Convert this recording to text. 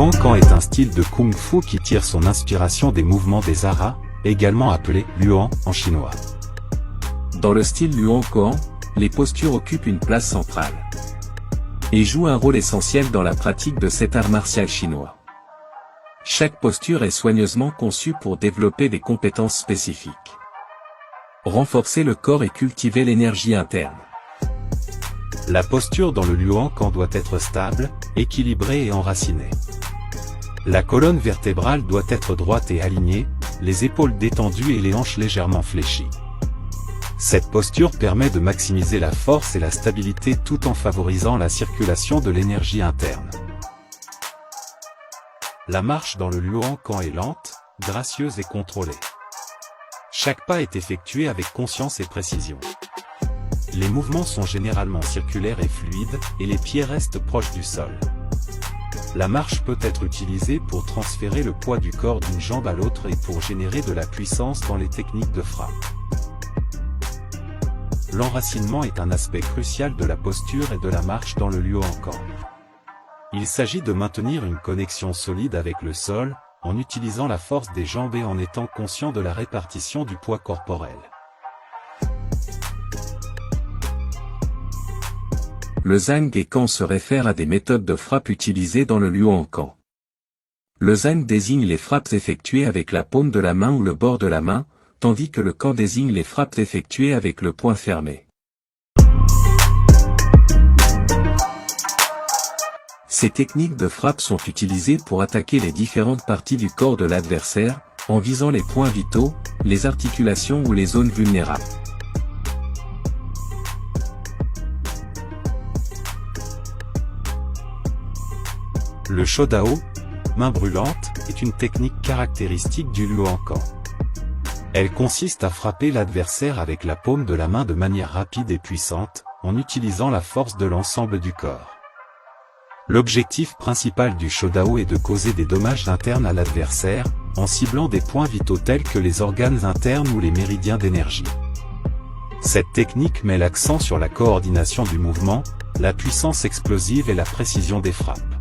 Luan-Kan est un style de kung-fu qui tire son inspiration des mouvements des aras, également appelés Luan en chinois. Dans le style Luan-Kan, les postures occupent une place centrale et jouent un rôle essentiel dans la pratique de cet art martial chinois. Chaque posture est soigneusement conçue pour développer des compétences spécifiques, renforcer le corps et cultiver l'énergie interne. La posture dans le Luan-Kan doit être stable, équilibrée et enracinée. La colonne vertébrale doit être droite et alignée, les épaules détendues et les hanches légèrement fléchies. Cette posture permet de maximiser la force et la stabilité tout en favorisant la circulation de l'énergie interne. La marche dans le Luan-Kan est lente, gracieuse et contrôlée. Chaque pas est effectué avec conscience et précision. Les mouvements sont généralement circulaires et fluides, et les pieds restent proches du sol. La marche peut être utilisée pour transférer le poids du corps d'une jambe à l'autre et pour générer de la puissance dans les techniques de frappe. L'enracinement est un aspect crucial de la posture et de la marche dans le Luan-Kan. Il s'agit de maintenir une connexion solide avec le sol, en utilisant la force des jambes et en étant conscient de la répartition du poids corporel. Le Zhang et Kan se réfèrent à des méthodes de frappe utilisées dans le Luan-Kan. Le Zhang désigne les frappes effectuées avec la paume de la main ou le bord de la main, tandis que le Kan désigne les frappes effectuées avec le poing fermé. Ces techniques de frappe sont utilisées pour attaquer les différentes parties du corps de l'adversaire, en visant les points vitaux, les articulations ou les zones vulnérables. Le Shodao, main brûlante, est une technique caractéristique du Luan-Kan. Elle consiste à frapper l'adversaire avec la paume de la main de manière rapide et puissante, en utilisant la force de l'ensemble du corps. L'objectif principal du Shodao est de causer des dommages internes à l'adversaire, en ciblant des points vitaux tels que les organes internes ou les méridiens d'énergie. Cette technique met l'accent sur la coordination du mouvement, la puissance explosive et la précision des frappes.